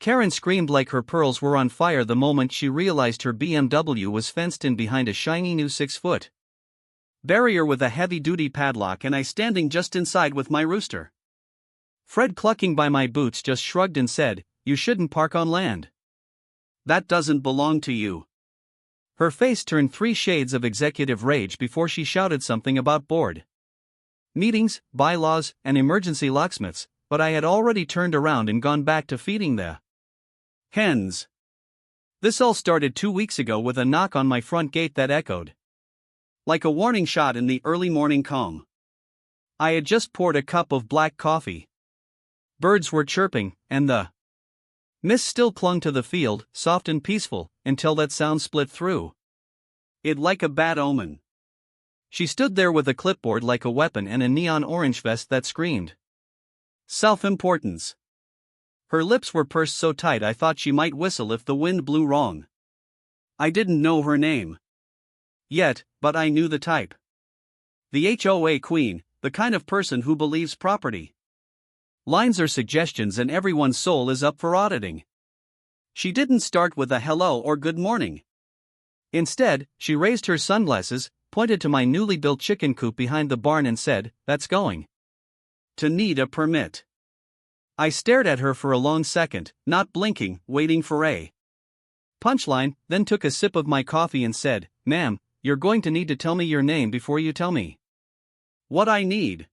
Karen screamed like her pearls were on fire the moment she realized her BMW was fenced in behind a shiny new 6-foot barrier with a heavy-duty padlock, and I standing just inside with my rooster. Fred, clucking by my boots, just shrugged and said, "You shouldn't park on land. That doesn't belong to you." Her face turned 3 shades of executive rage before she shouted something about board meetings, bylaws, and emergency locksmiths, but I had already turned around and gone back to feeding the hens. This all started 2 weeks ago with a knock on my front gate that echoed like a warning shot in the early morning calm. I had just poured a cup of black coffee. Birds were chirping, and the mist still clung to the field, soft and peaceful, until that sound split through it like a bad omen. She stood there with a clipboard like a weapon and a neon orange vest that screamed self-importance. Her lips were pursed so tight I thought she might whistle if the wind blew wrong. I didn't know her name yet, but I knew the type. The HOA queen, the kind of person who believes property lines are suggestions and everyone's soul is up for auditing. She didn't start with a hello or good morning. Instead, she raised her sunglasses, pointed to my newly built chicken coop behind the barn and said, "That's going to need a permit." I stared at her for a long second, not blinking, waiting for a punchline, then took a sip of my coffee and said, "Ma'am, you're going to need to tell me your name before you tell me what I need."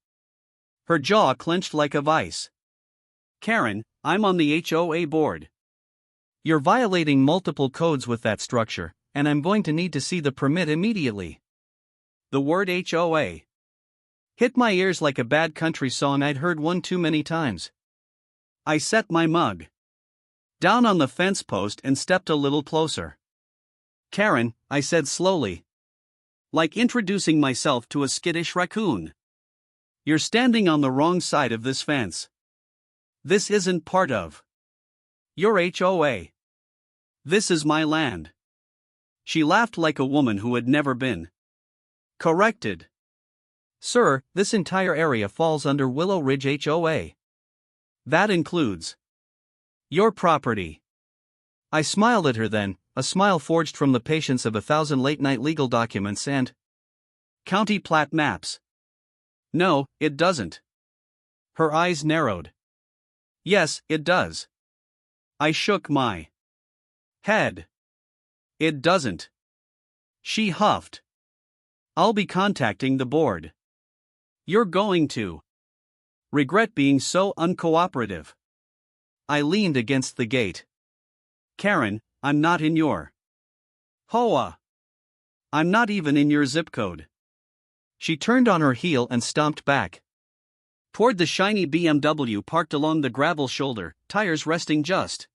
Her jaw clenched like a vice. "Karen, I'm on the HOA board. You're violating multiple codes with that structure, and I'm going to need to see the permit immediately." The word HOA hit my ears like a bad country song I'd heard one too many times. I set my mug down on the fence post and stepped a little closer. "Karen," I said slowly, like introducing myself to a skittish raccoon, "you're standing on the wrong side of this fence. This isn't part of your HOA. This is my land." She laughed like a woman who had never been corrected. "Sir, this entire area falls under Willow Ridge HOA. That includes your property." I smiled at her then, a smile forged from the patience of 1,000 late-night legal documents and county plat maps. "No, it doesn't." Her eyes narrowed. "Yes, it does." I shook my head. "It doesn't." She huffed. "I'll be contacting the board. You're going to regret being so uncooperative." I leaned against the gate. "Karen, I'm not in your HOA. I'm not even in your zip code." She turned on her heel and stomped back toward the shiny BMW parked along the gravel shoulder, tires resting just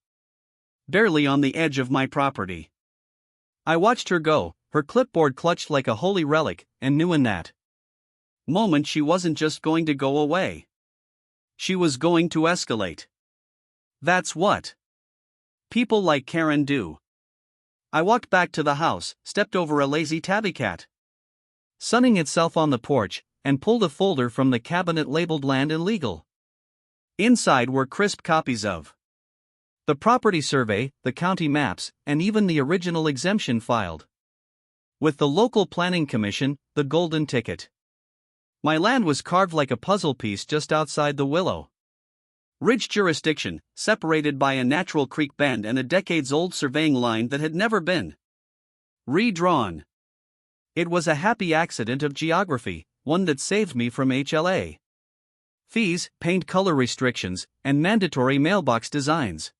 barely on the edge of my property. I watched her go, her clipboard clutched like a holy relic, and knew in that moment she wasn't just going to go away. She was going to escalate. That's what people like Karen do. I walked back to the house, stepped over a lazy tabby cat sunning itself on the porch, and pulled a folder from the cabinet labeled Land and Legal. Inside were crisp copies of the property survey, the county maps, and even the original exemption filed with the local planning commission, the golden ticket. My land was carved like a puzzle piece just outside the Willow Ridge jurisdiction, separated by a natural creek bend and a decades-old surveying line that had never been redrawn. It was a happy accident of geography, one that saved me from HLA fees, paint color restrictions, and mandatory mailbox designs.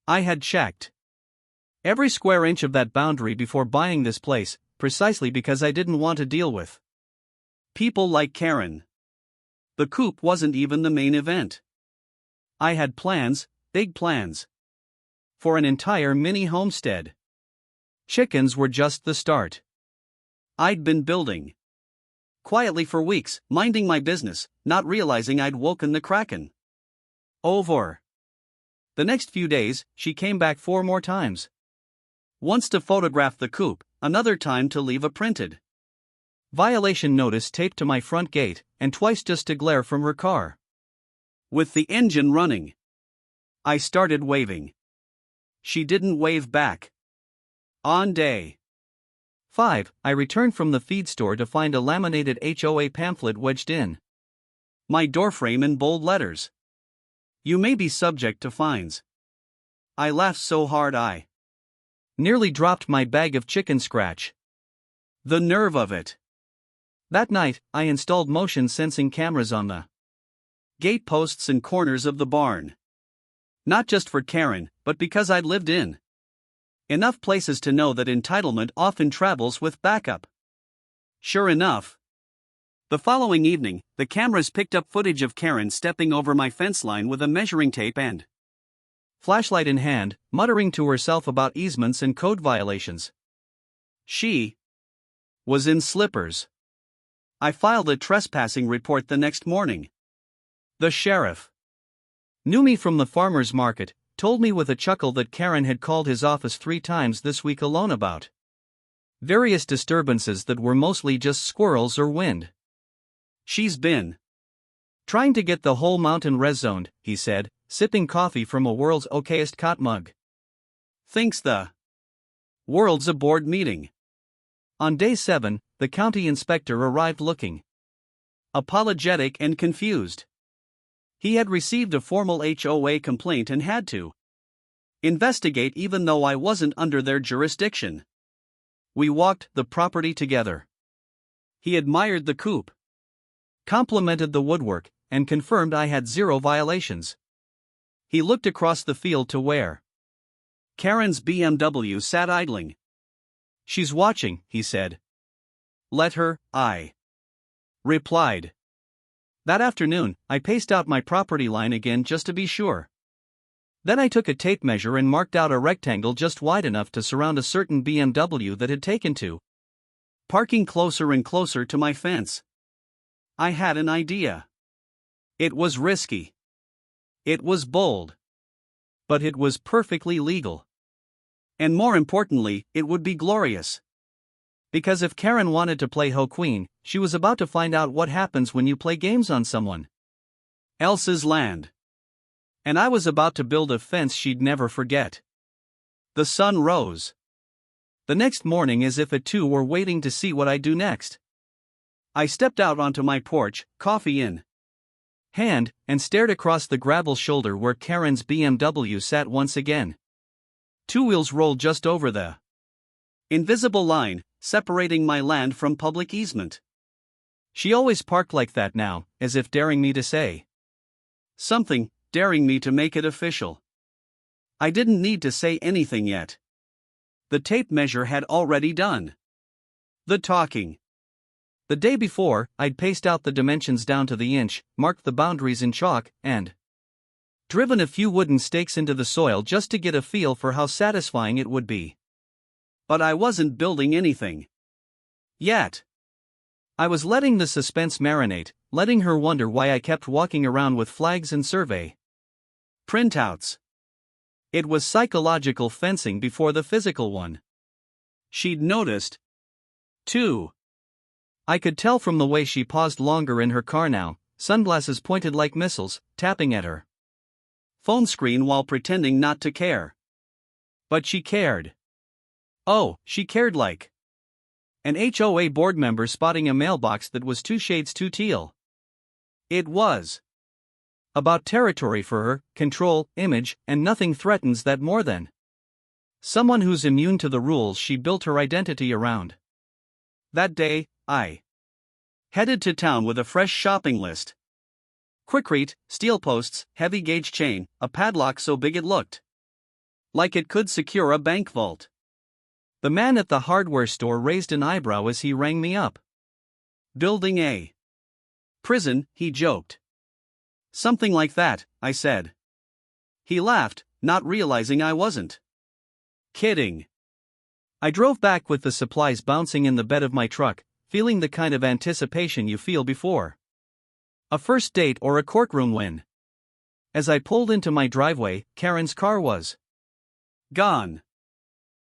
I had checked every square inch of that boundary before buying this place, precisely because I didn't want to deal with people like Karen. The Coop wasn't even the main event. I had plans, big plans, for an entire mini homestead. Chickens were just the start. I'd been building quietly for weeks, minding my business, not realizing I'd woken the Kraken. Over the next few days, she came back 4 more times. Once to photograph the coop, another time to leave a printed violation notice taped to my front gate, and twice just to glare from her car with the engine running. I started waving. She didn't wave back. On day 5, I returned from the feed store to find a laminated HOA pamphlet wedged in my doorframe in bold letters. You may be subject to fines. I laughed so hard I nearly dropped my bag of chicken scratch. The nerve of it. That night, I installed motion sensing cameras on the gate posts and corners of the barn. Not just for Karen, but because I'd lived in enough places to know that entitlement often travels with backup. Sure enough, the following evening, the cameras picked up footage of Karen stepping over my fence line with a measuring tape and flashlight in hand, muttering to herself about easements and code violations. She was in slippers. I filed a trespassing report the next morning. The sheriff knew me from the farmer's market, told me with a chuckle that Karen had called his office 3 times this week alone about various disturbances that were mostly just squirrels or wind. She's been trying to get the whole mountain res-zoned, he said, sipping coffee from a world's okayest cot mug. Thinks the world's a board meeting. On day 7, the county inspector arrived looking apologetic and confused. He had received a formal HOA complaint and had to investigate even though I wasn't under their jurisdiction. We walked the property together. He admired the coop, complimented the woodwork, and confirmed I had 0 violations. He looked across the field to where Karen's BMW sat idling. She's watching, he said. Let her, I replied. That afternoon, I paced out my property line again just to be sure. Then I took a tape measure and marked out a rectangle just wide enough to surround a certain BMW that had taken to parking closer and closer to my fence. I had an idea. It was risky. It was bold. But it was perfectly legal. And more importantly, it would be glorious. Because if Karen wanted to play Ho Queen, she was about to find out what happens when you play games on someone else's land. And I was about to build a fence she'd never forget. The sun rose the next morning as if it too were waiting to see what I'd do next. I stepped out onto my porch, coffee in hand, and stared across the gravel shoulder where Karen's BMW sat once again. 2 wheels rolled just over the invisible line, separating my land from public easement. She always parked like that now, as if daring me to say something, daring me to make it official. I didn't need to say anything yet. The tape measure had already done the talking. The day before, I'd paced out the dimensions down to the inch, marked the boundaries in chalk, and driven a few wooden stakes into the soil just to get a feel for how satisfying it would be. But I wasn't building anything yet. I was letting the suspense marinate, letting her wonder why I kept walking around with flags and survey printouts. It was psychological fencing before the physical one. She'd noticed, too. I could tell from the way she paused longer in her car now, sunglasses pointed like missiles, tapping at her phone screen while pretending not to care. But she cared. Oh, she cared like an HOA board member spotting a mailbox that was 2 shades too teal. It was about territory for her, control, image, and nothing threatens that more than someone who's immune to the rules she built her identity around. That day, I headed to town with a fresh shopping list. Quickrete, steel posts, heavy gauge chain, a padlock so big it looked like it could secure a bank vault. The man at the hardware store raised an eyebrow as he rang me up. Building a prison, he joked. Something like that, I said. He laughed, not realizing I wasn't kidding. I drove back with the supplies bouncing in the bed of my truck, feeling the kind of anticipation you feel before a first date or a courtroom win. As I pulled into my driveway, Karen's car was gone.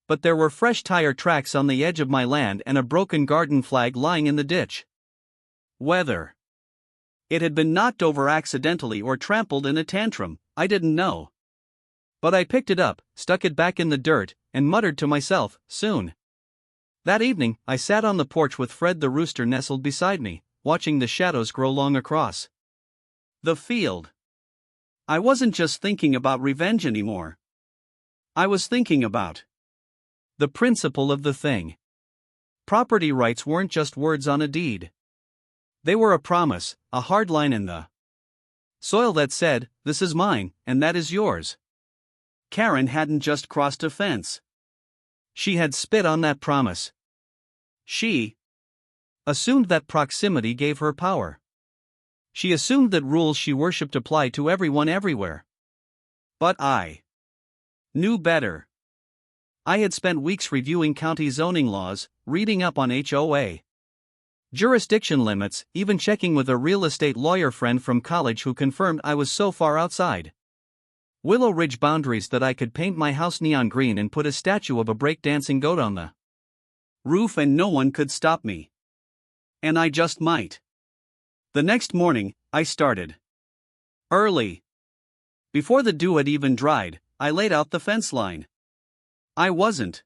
But there were fresh tire tracks on the edge of my land and a broken garden flag lying in the ditch. Whether it had been knocked over accidentally or trampled in a tantrum, I didn't know. But I picked it up, stuck it back in the dirt, and muttered to myself, soon. That evening, I sat on the porch with Fred the rooster nestled beside me, watching the shadows grow long across the field. I wasn't just thinking about revenge anymore. I was thinking about the principle of the thing. Property rights weren't just words on a deed. They were a promise, a hard line in the soil that said, this is mine, and that is yours. Karen hadn't just crossed a fence. She had spit on that promise. She assumed that proximity gave her power. She assumed that rules she worshipped applied to everyone everywhere. But I knew better. I had spent weeks reviewing county zoning laws, reading up on HOA jurisdiction limits, even checking with a real estate lawyer friend from college who confirmed I was so far outside Willow Ridge boundaries that I could paint my house neon green and put a statue of a break-dancing goat on the roof and no one could stop me. And I just might. The next morning, I started early. Before the dew had even dried, I laid out the fence line. I wasn't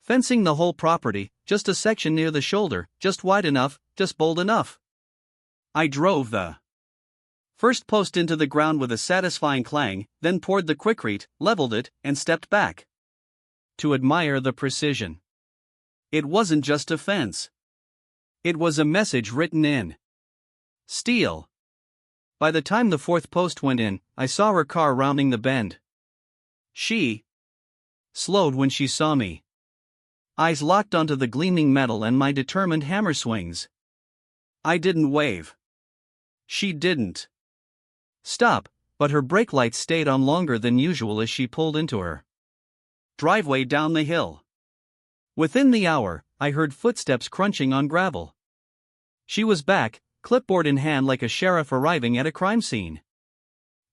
fencing the whole property, just a section near the shoulder, just wide enough, just bold enough. I drove the first post into the ground with a satisfying clang, then poured the Quikrete, leveled it, and stepped back to admire the precision. It wasn't just a fence. It was a message written in steel. By the time the fourth post went in, I saw her car rounding the bend. She slowed when she saw me. Eyes locked onto the gleaming metal and my determined hammer swings. I didn't wave. She didn't stop, but her brake lights stayed on longer than usual as she pulled into her driveway down the hill. Within the hour, I heard footsteps crunching on gravel. She was back, clipboard in hand like a sheriff arriving at a crime scene.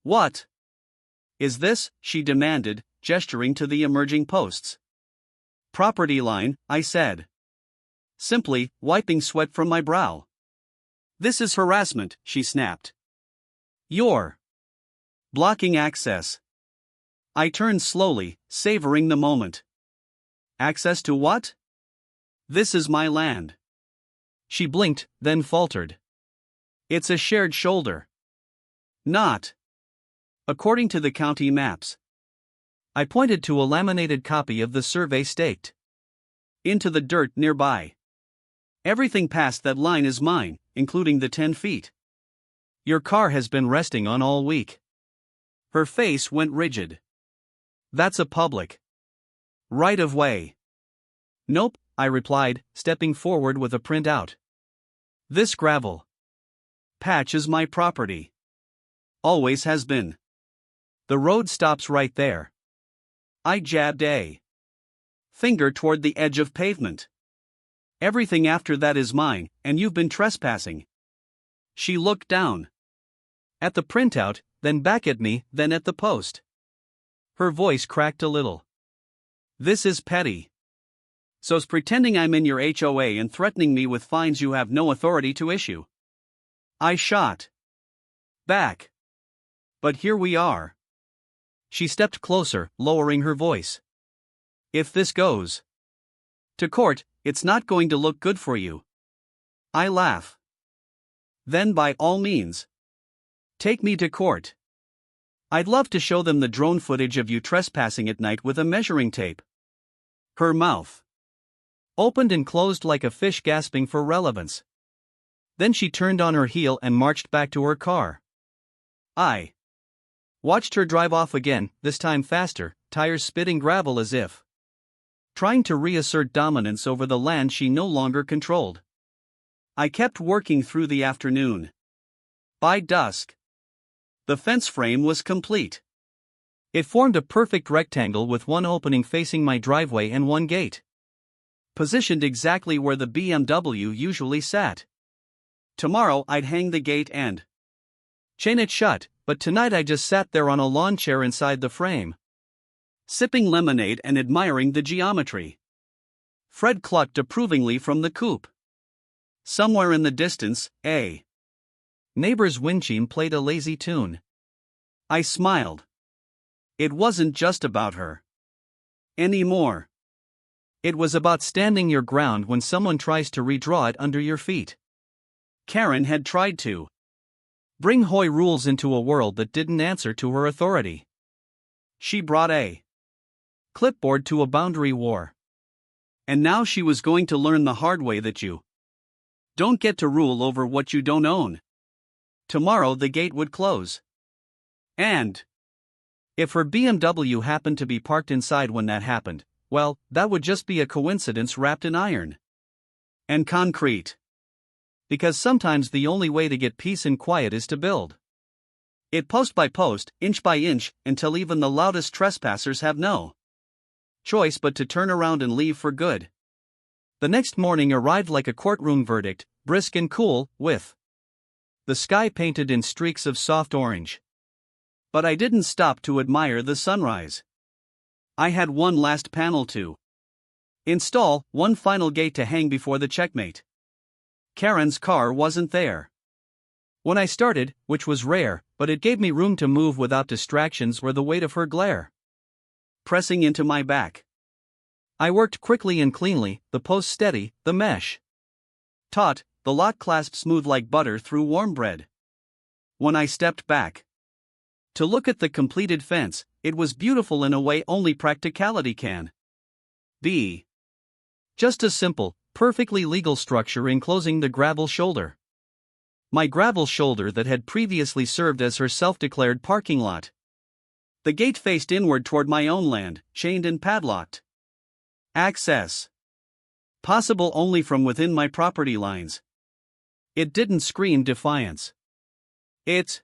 What is this? She demanded, gesturing to the emerging posts. Property line, I said, simply, wiping sweat from my brow. This is harassment, she snapped. You're blocking access. I turned slowly, savoring the moment. Access to what? This is my land. She blinked, then faltered. It's a shared shoulder. Not according to the county maps. I pointed to a laminated copy of the survey staked into the dirt nearby. Everything past that line is mine, including the 10 feet your car has been resting on all week. Her face went rigid. That's a public right of way. Nope, I replied, stepping forward with a printout. This gravel patch is my property. Always has been. The road stops right there. I jabbed a finger toward the edge of pavement. Everything after that is mine, and you've been trespassing. She looked down at the printout, then back at me, then at the post. Her voice cracked a little. This is petty. So's pretending I'm in your HOA and threatening me with fines you have no authority to issue. I shot back. But here we are. She stepped closer, lowering her voice. If this goes to court, it's not going to look good for you. I laugh. Then by all means, take me to court. I'd love to show them the drone footage of you trespassing at night with a measuring tape. Her mouth opened and closed like a fish gasping for relevance. Then she turned on her heel and marched back to her car. I watched her drive off again, this time faster, tires spitting gravel as if trying to reassert dominance over the land she no longer controlled. I kept working through the afternoon. By dusk, the fence frame was complete. It formed a perfect rectangle with one opening facing my driveway and one gate positioned exactly where the BMW usually sat. Tomorrow I'd hang the gate and chain it shut, but tonight I just sat there on a lawn chair inside the frame, sipping lemonade and admiring the geometry. Fred clucked approvingly from the coop. Somewhere in the distance, a neighbor's wind chime played a lazy tune. I smiled. It wasn't just about her anymore. It was about standing your ground when someone tries to redraw it under your feet. Karen had tried to bring HOA rules into a world that didn't answer to her authority. She brought a clipboard to a boundary war. And now she was going to learn the hard way that you don't get to rule over what you don't own. Tomorrow the gate would close. And if her BMW happened to be parked inside when that happened, well, that would just be a coincidence wrapped in iron and concrete. Because sometimes the only way to get peace and quiet is to build it post by post, inch by inch, until even the loudest trespassers have no choice but to turn around and leave for good. The next morning arrived like a courtroom verdict, brisk and cool, with the sky painted in streaks of soft orange. But I didn't stop to admire the sunrise. I had one last panel to install, one final gate to hang before the checkmate. Karen's car wasn't there when I started, which was rare, but it gave me room to move without distractions or the weight of her glare pressing into my back. I worked quickly and cleanly, the post steady, the mesh taut, the lock clasp smooth like butter through warm bread. When I stepped back to look at the completed fence, it was beautiful in a way only practicality can be. Just a simple, perfectly legal structure enclosing the gravel shoulder. My gravel shoulder that had previously served as her self-declared parking lot. The gate faced inward toward my own land, chained and padlocked. Access possible only from within my property lines. It didn't scream defiance. It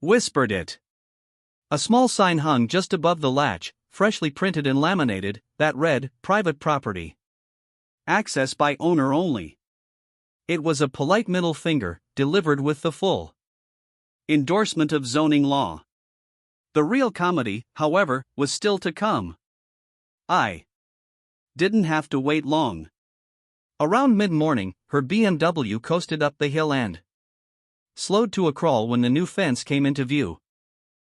whispered it. A small sign hung just above the latch, freshly printed and laminated, that read, "Private property. Access by owner only." It was a polite middle finger, delivered with the full endorsement of zoning law. The real comedy, however, was still to come. I didn't have to wait long. Around mid-morning, her BMW coasted up the hill and slowed to a crawl when the new fence came into view.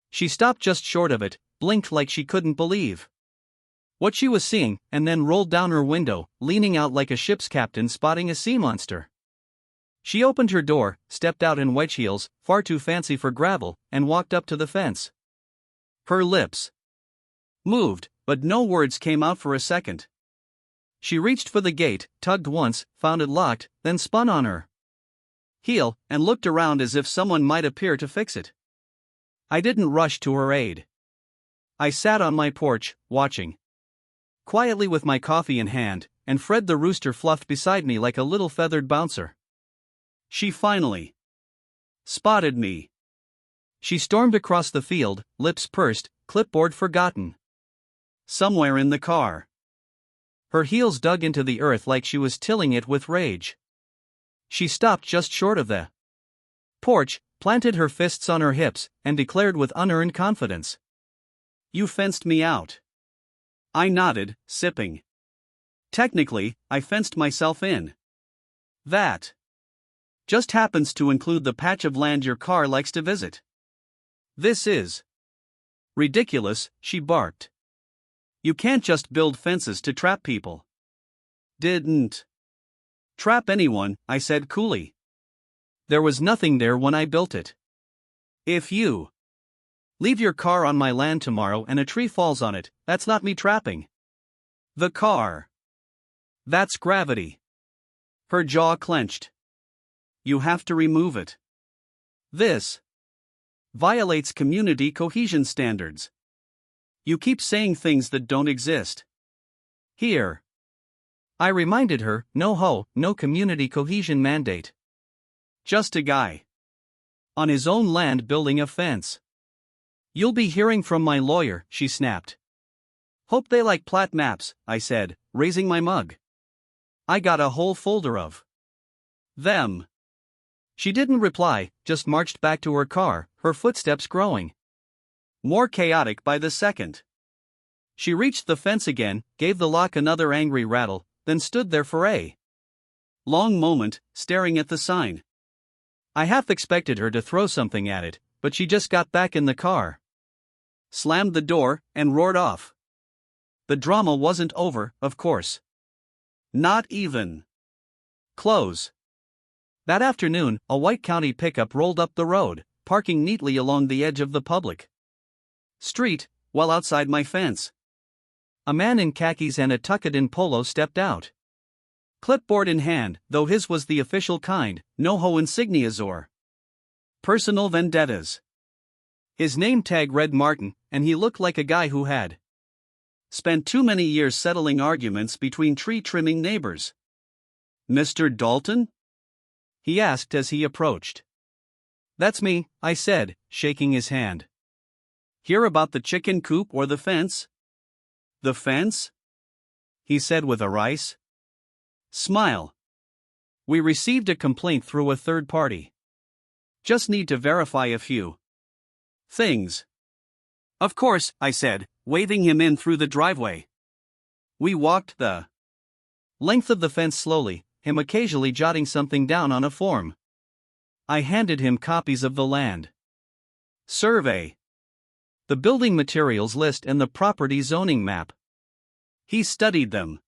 She stopped just short of it, blinked like she couldn't believe what she was seeing, and then rolled down her window, leaning out like a ship's captain spotting a sea monster. She opened her door, stepped out in wedge heels, far too fancy for gravel, and walked up to the fence. Her lips moved, but no words came out for a second. She reached for the gate, tugged once, found it locked, then spun on her heel, and looked around as if someone might appear to fix it. I didn't rush to her aid. I sat on my porch, watching quietly with my coffee in hand, and Fred the rooster fluffed beside me like a little feathered bouncer. She finally spotted me. She stormed across the field, lips pursed, clipboard forgotten somewhere in the car. Her heels dug into the earth like she was tilling it with rage. She stopped just short of the porch, planted her fists on her hips, and declared with unearned confidence, "You fenced me out." I nodded, sipping. Technically, I fenced myself in. That just happens to include the patch of land your car likes to visit. This is ridiculous, she barked. You can't just build fences to trap people. Didn't trap anyone, I said coolly. There was nothing there when I built it. If you leave your car on my land tomorrow and a tree falls on it, that's not me trapping the car. That's gravity. Her jaw clenched. You have to remove it. This violates community cohesion standards. You keep saying things that don't exist. Here. I reminded her, no community cohesion mandate. Just a guy on his own land building a fence. You'll be hearing from my lawyer, she snapped. Hope they like plat maps, I said, raising my mug. I got a whole folder of them. She didn't reply, just marched back to her car, her footsteps growing more chaotic by the second. She reached the fence again, gave the lock another angry rattle, then stood there for a long moment, staring at the sign. I half expected her to throw something at it, but she just got back in the car. slammed the door, and roared off. The drama wasn't over, of course. Not even close. That afternoon, a white county pickup rolled up the road, parking neatly along the edge of the public street, well outside my fence. A man in khakis and a tucked-in polo stepped out. Clipboard in hand, though his was the official kind, no HOA insignias or personal vendettas. His name tag read Martin, and he looked like a guy who had spent too many years settling arguments between tree-trimming neighbors. "Mr. Dalton?" he asked as he approached. "That's me," I said, shaking his hand. "Hear about the chicken coop or the fence?" "The fence?" he said with a wry smile. "We received a complaint through a third party. Just need to verify a few things." "Of course," I said, waving him in through the driveway. We walked the length of the fence slowly, him occasionally jotting something down on a form. I handed him copies of the land survey, the building materials list, and the property zoning map. He studied them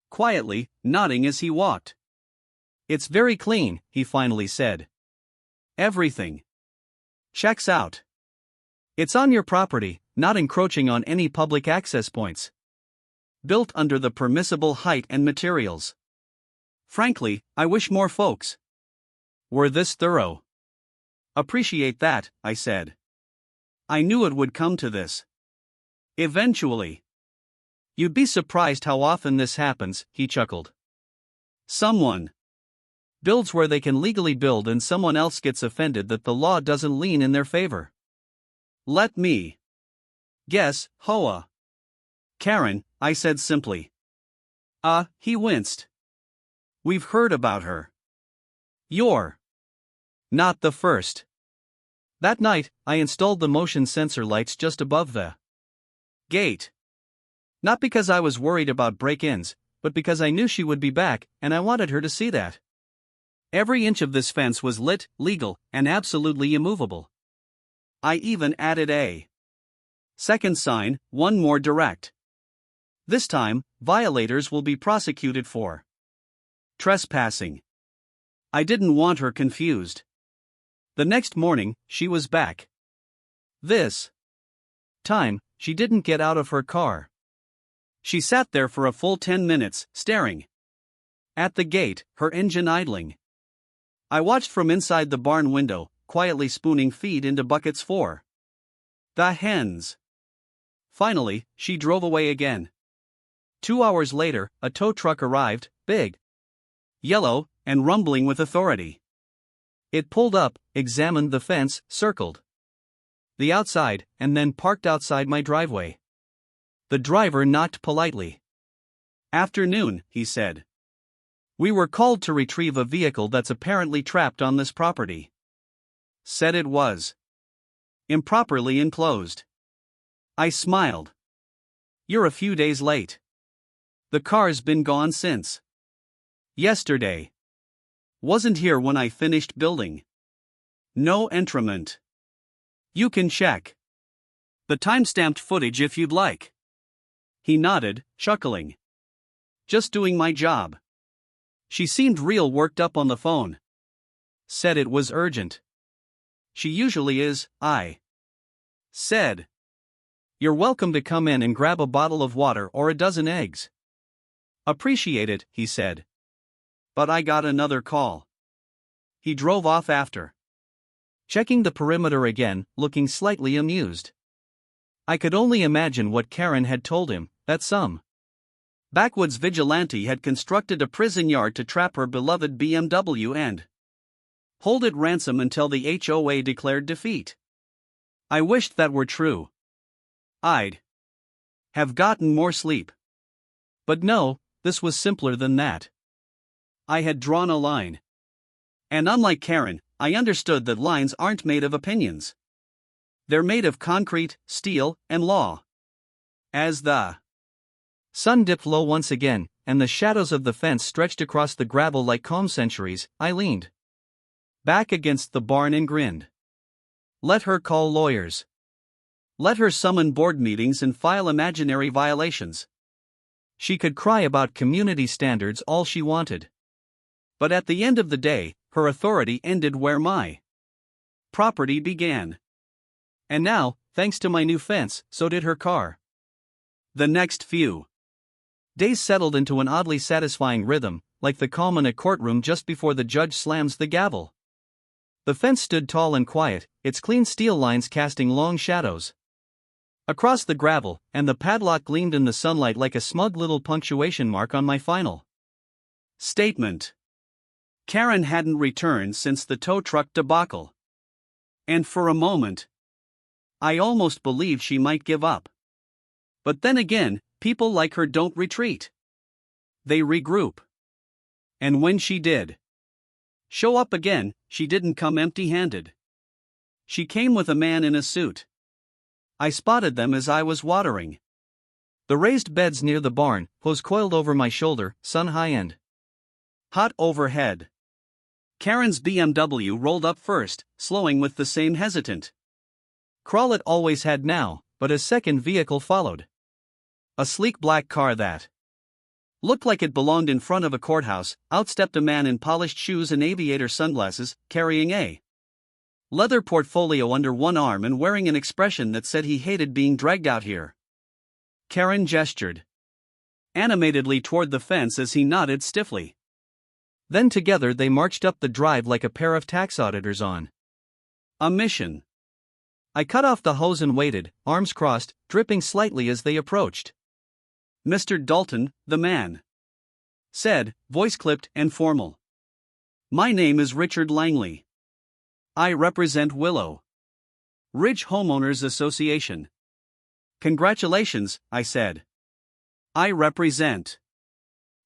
quietly, nodding as he walked. "It's very clean," he finally said. "Everything checks out. It's on your property, not encroaching on any public access points. Built under the permissible height and materials. Frankly, I wish more folks were this thorough." "Appreciate that," I said. "I knew it would come to this eventually." "You'd be surprised how often this happens," he chuckled. "Someone builds where they can legally build and someone else gets offended that the law doesn't lean in their favor. Let me guess, HOA." "Karen," I said simply. He winced. "We've heard about her. You're not the first." That night, I installed the motion sensor lights just above the gate. Not because I was worried about break-ins, but because I knew she would be back, and I wanted her to see that every inch of this fence was lit, legal, and absolutely immovable. I even added a second sign, one more direct. This time, violators will be prosecuted for trespassing. I didn't want her confused. The next morning, she was back. This time, she didn't get out of her car. She sat there for a full 10 minutes, staring at the gate, her engine idling. I watched from inside the barn window, quietly spooning feed into buckets for the hens. Finally, she drove away again. 2 hours later, a tow truck arrived, big, yellow, and rumbling with authority. It pulled up, examined the fence, circled the outside, and then parked outside my driveway. The driver knocked politely. "Afternoon," he said. "We were called to retrieve a vehicle that's apparently trapped on this property." Said it was improperly enclosed. I smiled. "You're a few days late. The car's been gone since yesterday. Wasn't here when I finished building. No entrament. You can check the time-stamped footage if you'd like." He nodded, chuckling. "Just doing my job." She seemed real worked up on the phone. Said it was urgent. "She usually is," I said. "You're welcome to come in and grab a bottle of water or a dozen eggs." "Appreciate it," he said. But I got another call. He drove off after checking the perimeter again, looking slightly amused. I could only imagine what Karen had told him, that some backwoods vigilante had constructed a prison yard to trap her beloved BMW and hold it ransom until the HOA declared defeat. I wished that were true. I'd have gotten more sleep. But no, this was simpler than that. I had drawn a line. And unlike Karen, I understood that lines aren't made of opinions. They're made of concrete, steel, and law. As the sun dipped low once again, and the shadows of the fence stretched across the gravel like calm centuries, I leaned back against the barn and grinned. Let her call lawyers. Let her summon board meetings and file imaginary violations. She could cry about community standards all she wanted. But at the end of the day, her authority ended where my property began. And now, thanks to my new fence, so did her car. The next few days settled into an oddly satisfying rhythm, like the calm in a courtroom just before the judge slams the gavel. The fence stood tall and quiet, its clean steel lines casting long shadows across the gravel, and the padlock gleamed in the sunlight like a smug little punctuation mark on my final statement. Karen hadn't returned since the tow truck debacle. And for a moment, I almost believed she might give up. But then again, people like her don't retreat. They regroup. And when she did show up again, she didn't come empty-handed. She came with a man in a suit. I spotted them as I was watering the raised beds near the barn, hose coiled over my shoulder, sun high and hot overhead. Karen's BMW rolled up first, slowing with the same hesitant crawl it always had now, but a second vehicle followed. A sleek black car that looked like it belonged in front of a courthouse. Outstepped a man in polished shoes and aviator sunglasses, carrying a leather portfolio under one arm and wearing an expression that said he hated being dragged out here. Karen gestured animatedly toward the fence as he nodded stiffly. Then together they marched up the drive like a pair of tax auditors on a mission. I cut off the hose and waited, arms crossed, dripping slightly as they approached. "Mr. Dalton," the man said, voice clipped and formal. "My name is Richard Langley. I represent Willow Ridge Homeowners Association." "Congratulations," I said. "I represent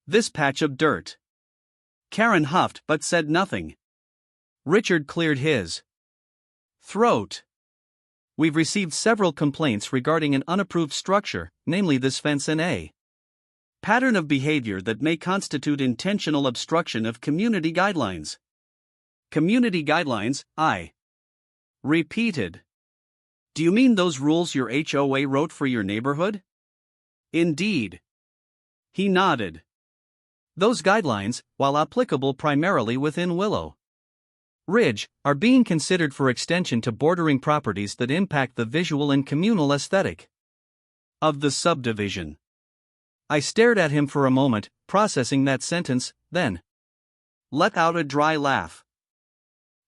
this patch of dirt." Karen huffed but said nothing. Richard cleared his throat. "We've received several complaints regarding an unapproved structure, namely this fence, and a pattern of behavior that may constitute intentional obstruction of community guidelines." "Community guidelines," I repeated. "Do you mean those rules your HOA wrote for your neighborhood?" "Indeed." He nodded. "Those guidelines, while applicable primarily within Willow Ridge, are being considered for extension to bordering properties that impact the visual and communal aesthetic of the subdivision." I stared at him for a moment, processing that sentence, then let out a dry laugh.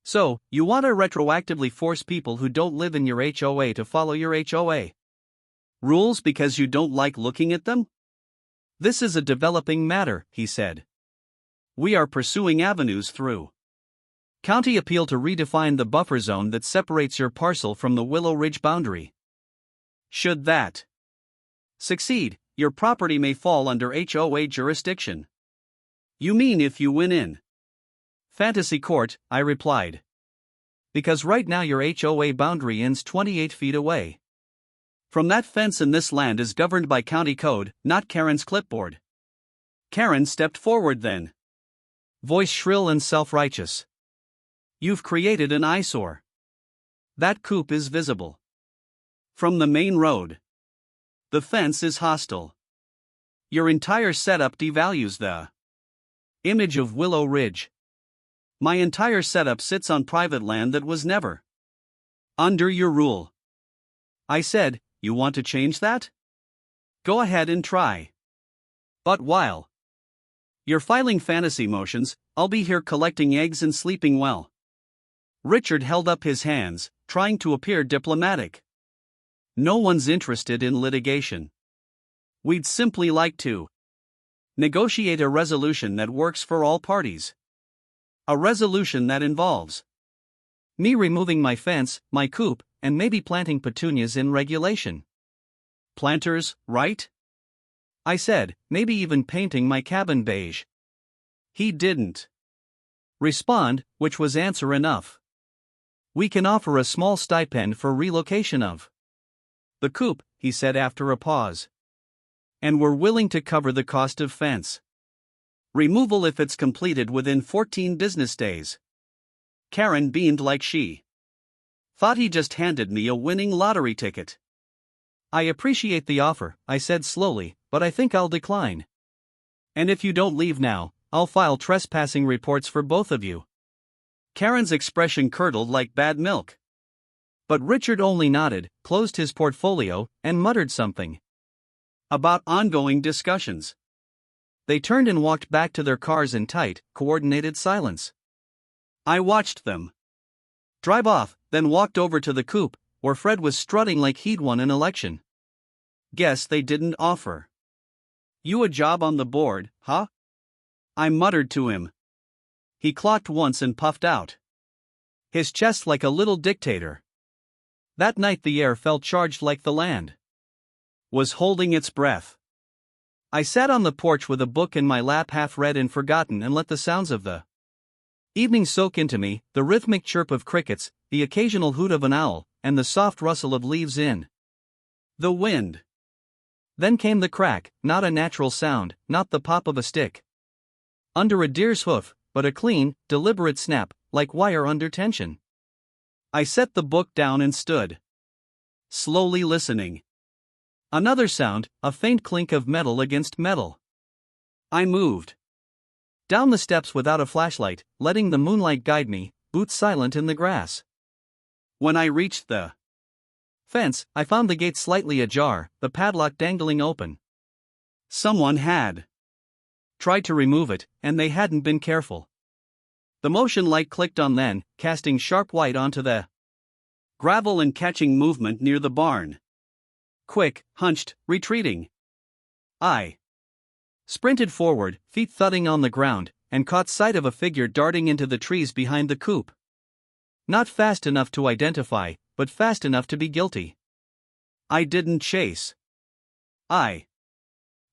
"So, you want to retroactively force people who don't live in your HOA to follow your HOA rules because you don't like looking at them?" "This is a developing matter," he said. "We are pursuing avenues through county appeal to redefine the buffer zone that separates your parcel from the Willow Ridge boundary. Should that succeed, your property may fall under HOA jurisdiction." "You mean if you win in fantasy court?" I replied. "Because right now your HOA boundary ends 28 feet away from that fence, and this land is governed by county code, not Karen's clipboard." Karen stepped forward then, voice shrill and self-righteous. "You've created an eyesore. That coop is visible from the main road. The fence is hostile. Your entire setup devalues the image of Willow Ridge. My entire setup sits on private land that was never under your rule." I said, "You want to change that? Go ahead and try. But while you're filing fantasy motions, I'll be here collecting eggs and sleeping well." Richard held up his hands, trying to appear diplomatic. "No one's interested in litigation. We'd simply like to negotiate a resolution that works for all parties. A resolution that involves me removing my fence, my coop, and maybe planting petunias in regulation. Planters, right?" I said, "maybe even painting my cabin beige." He didn't respond, which was answer enough. "We can offer a small stipend for relocation of the coop," he said after a pause. "And we're willing to cover the cost of fence removal if it's completed within 14 business days." Karen beamed like she thought he just handed me a winning lottery ticket. I appreciate the offer, I said slowly, but I think I'll decline. And if you don't leave now, I'll file trespassing reports for both of you. Karen's expression curdled like bad milk. But Richard only nodded, closed his portfolio, and muttered something about ongoing discussions. They turned and walked back to their cars in tight, coordinated silence. I watched them drive off, then walked over to the Coop, where Fred was strutting like he'd won an election. Guess they didn't offer you a job on the board, huh? I muttered to him. He clocked once and puffed out, his chest like a little dictator. That night the air felt charged like the land was holding its breath. I sat on the porch with a book in my lap, half read and forgotten, and let the sounds of the evening soak into me, the rhythmic chirp of crickets, the occasional hoot of an owl, and the soft rustle of leaves in the wind. Then came the crack, not a natural sound, not the pop of a stick under a deer's hoof, but a clean, deliberate snap, like wire under tension. I set the book down and stood, slowly listening. Another sound, a faint clink of metal against metal. I moved down the steps without a flashlight, letting the moonlight guide me, boots silent in the grass. When I reached the fence, I found the gate slightly ajar, the padlock dangling open. Someone had tried to remove it, and they hadn't been careful. The motion light clicked on then, casting sharp white onto the gravel and catching movement near the barn. Quick, hunched, retreating. I sprinted forward, feet thudding on the ground, and caught sight of a figure darting into the trees behind the Coop. Not fast enough to identify, but fast enough to be guilty. I didn't chase. I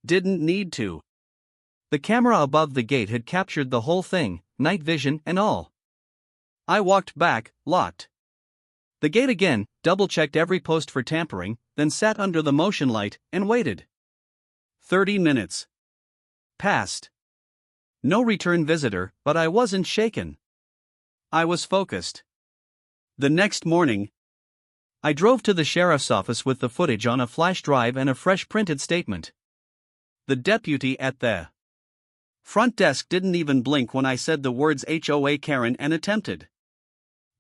didn't need to. The camera above the gate had captured the whole thing, night vision and all. I walked back, locked the gate again, double-checked every post for tampering, then sat under the motion light and waited. 30 minutes passed. No return visitor, but I wasn't shaken. I was focused. The next morning, I drove to the sheriff's office with the footage on a flash drive and a fresh printed statement. The deputy at the front desk didn't even blink when I said the words HOA Karen and attempted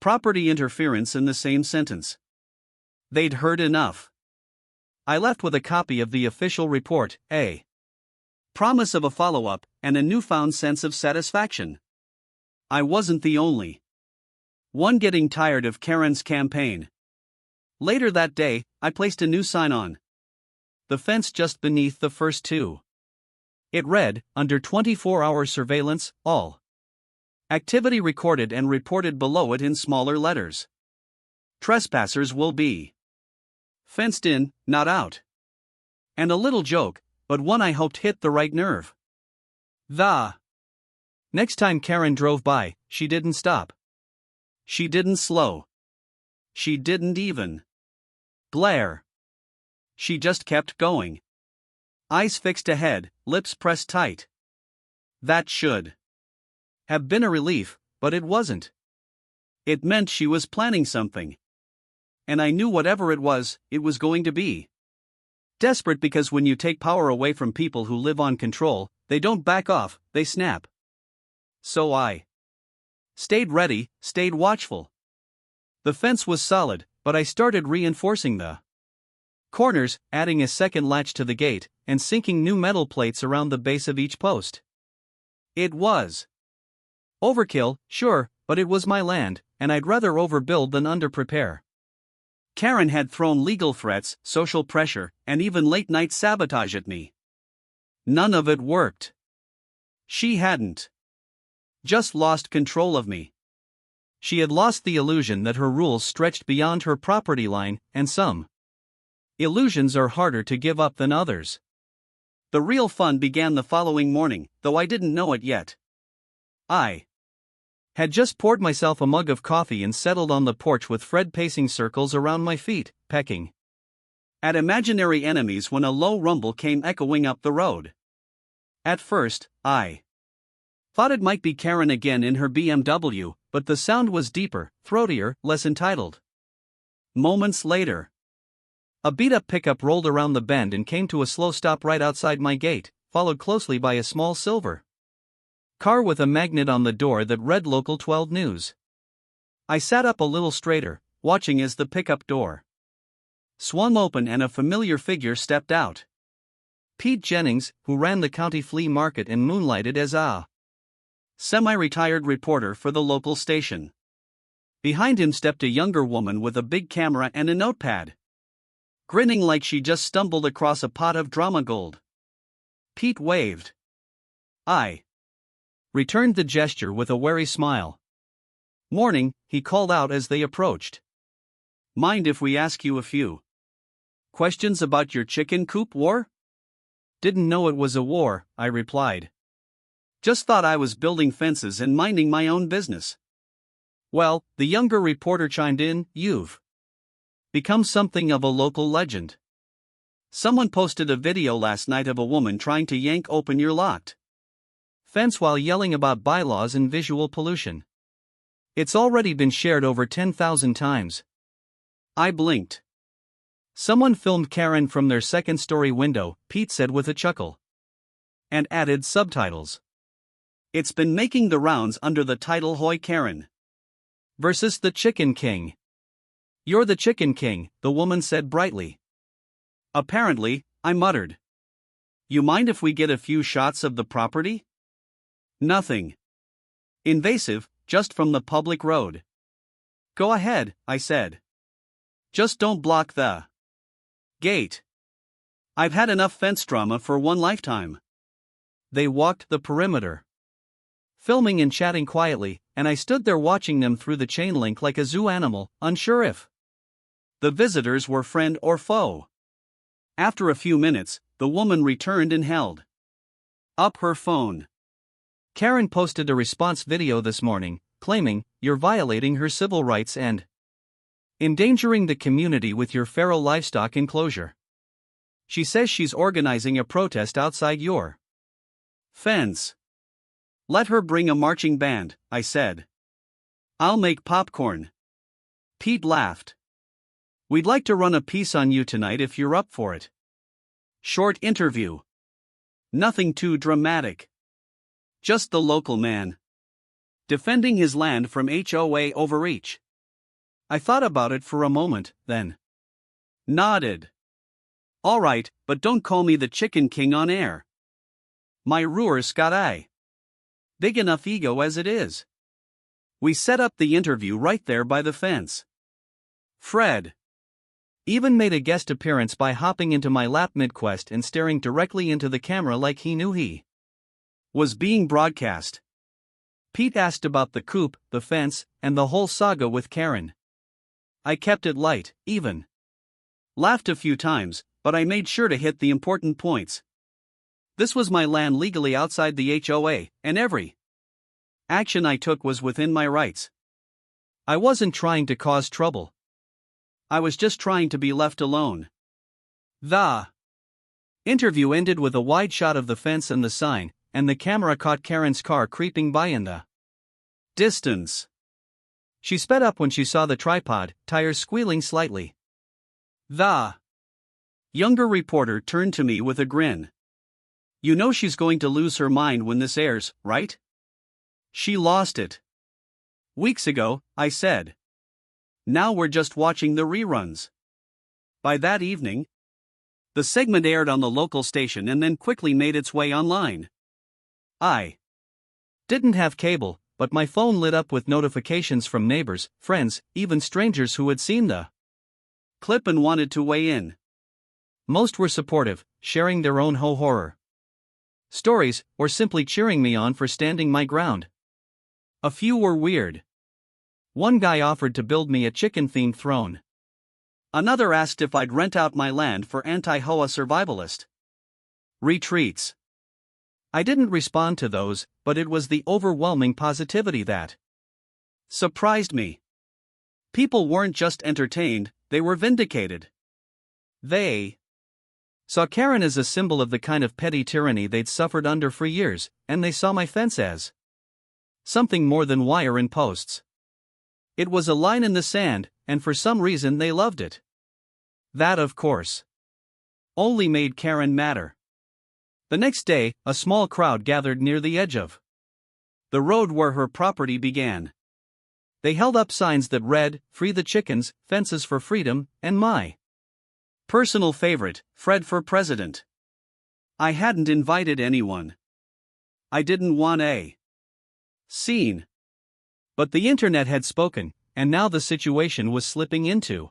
property interference in the same sentence. They'd heard enough. I left with a copy of the official report, a promise of a follow-up, and a newfound sense of satisfaction. I wasn't the only one getting tired of Karen's campaign. Later that day, I placed a new sign on the fence just beneath the first two. It read, under 24-hour surveillance, all activity recorded and reported, below it in smaller letters. Trespassers will be fenced in, not out. And a little joke, but one I hoped hit the right nerve. The next time Karen drove by, she didn't stop. She didn't slow. She didn't even glare. She just kept going. Eyes fixed ahead, lips pressed tight. That should have been a relief, but it wasn't. It meant she was planning something. And I knew whatever it was going to be desperate, because when you take power away from people who live on control, they don't back off, they snap. So I stayed ready, stayed watchful. The fence was solid, but I started reinforcing the corners, adding a second latch to the gate, and sinking new metal plates around the base of each post. It was overkill, sure, but it was my land, and I'd rather overbuild than underprepare. Karen had thrown legal threats, social pressure, and even late-night sabotage at me. None of it worked. She hadn't just lost control of me. She had lost the illusion that her rules stretched beyond her property line, and some illusions are harder to give up than others. The real fun began the following morning, though I didn't know it yet. I had just poured myself a mug of coffee and settled on the porch with Fred pacing circles around my feet, pecking at imaginary enemies when a low rumble came echoing up the road. At first, I thought it might be Karen again in her BMW, but the sound was deeper, throatier, less entitled. Moments later, A beat-up pickup rolled around the bend and came to a slow stop right outside my gate, followed closely by a small silver car with a magnet on the door that read Local 12 News. I sat up a little straighter, watching as the pickup door swung open and a familiar figure stepped out. Pete Jennings, who ran the county flea market and moonlighted as a semi-retired reporter for the local station. Behind him stepped a younger woman with a big camera and a notepad, grinning like she just stumbled across a pot of drama gold. Pete waved. I returned the gesture with a wary smile. "Morning," he called out as they approached. "Mind if we ask you a few questions about your chicken coop war?" "Didn't know it was a war," I replied. "Just thought I was building fences and minding my own business." "Well," the younger reporter chimed in, "you've become something of a local legend. Someone posted a video last night of a woman trying to yank open your locked fence while yelling about bylaws and visual pollution. It's already been shared over 10,000 times." I blinked. "Someone filmed Karen from their second-story window," Pete said with a chuckle, and added subtitles. "It's been making the rounds under the title Hoy Karen versus the Chicken King." "You're the Chicken King," the woman said brightly. "Apparently," I muttered. "You mind if we get a few shots of the property?" "Nothing invasive, just from the public road." "Go ahead," I said. "Just don't block the gate. I've had enough fence drama for one lifetime." They walked the perimeter, filming and chatting quietly, and I stood there watching them through the chain link like a zoo animal, unsure if the visitors were friend or foe. After a few minutes, the woman returned and held up her phone. "Karen posted a response video this morning, claiming you're violating her civil rights and endangering the community with your feral livestock enclosure. She says she's organizing a protest outside your fence." "Let her bring a marching band," I said. "I'll make popcorn." Pete laughed. "We'd like to run a piece on you tonight if you're up for it. Short interview. Nothing too dramatic. Just the local man defending his land from HOA overreach." I thought about it for a moment, then nodded. "All right, but don't call me the Chicken King on air. My roer's got a big enough ego as it is." We set up the interview right there by the fence. Fred even made a guest appearance by hopping into my lap mid-quest and staring directly into the camera like he knew he was being broadcast. Pete asked about the coop, the fence, and the whole saga with Karen. I kept it light, even laughed a few times, but I made sure to hit the important points. This was my land legally outside the HOA, and every action I took was within my rights. I wasn't trying to cause trouble. I was just trying to be left alone. The interview ended with a wide shot of the fence and the sign, and the camera caught Karen's car creeping by in the distance. She sped up when she saw the tripod, tires squealing slightly. The younger reporter turned to me with a grin. "You know she's going to lose her mind when this airs, right?" "She lost it weeks ago," I said. "Now we're just watching the reruns." By that evening, the segment aired on the local station and then quickly made its way online. I didn't have cable, but my phone lit up with notifications from neighbors, friends, even strangers who had seen the clip and wanted to weigh in. Most were supportive, sharing their own horror stories, or simply cheering me on for standing my ground. A few were weird. One guy offered to build me a chicken-themed throne. Another asked if I'd rent out my land for anti-HOA survivalist retreats. I didn't respond to those, but it was the overwhelming positivity that surprised me. People weren't just entertained, they were vindicated. They saw Karen as a symbol of the kind of petty tyranny they'd suffered under for years, and they saw my fence as something more than wire and posts. It was a line in the sand, and for some reason they loved it. That, of course, only made Karen madder. The next day, a small crowd gathered near the edge of the road where her property began. They held up signs that read, "Free the chickens, fences for freedom," and my personal favorite, "Fred for president." I hadn't invited anyone. I didn't want a scene. But the internet had spoken, and now the situation was slipping into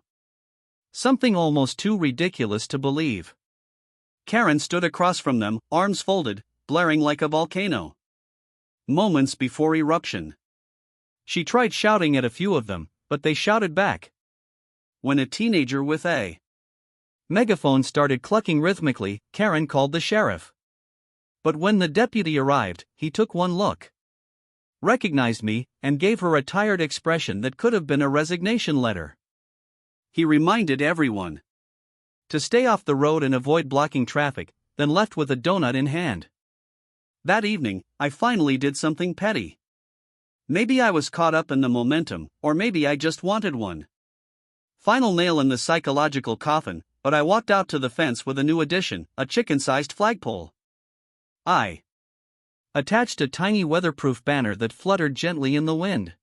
something almost too ridiculous to believe. Karen stood across from them, arms folded, blaring like a volcano. Moments before eruption. She tried shouting at a few of them, but they shouted back. When a teenager with a megaphone started clucking rhythmically, Karen called the sheriff. But when the deputy arrived, he took one look, recognized me, and gave her a tired expression that could have been a resignation letter. He reminded everyone to stay off the road and avoid blocking traffic, then left with a donut in hand. That evening, I finally did something petty. Maybe I was caught up in the momentum, or maybe I just wanted one final nail in the psychological coffin, but I walked out to the fence with a new addition, a chicken-sized flagpole. I attached a tiny weatherproof banner that fluttered gently in the wind.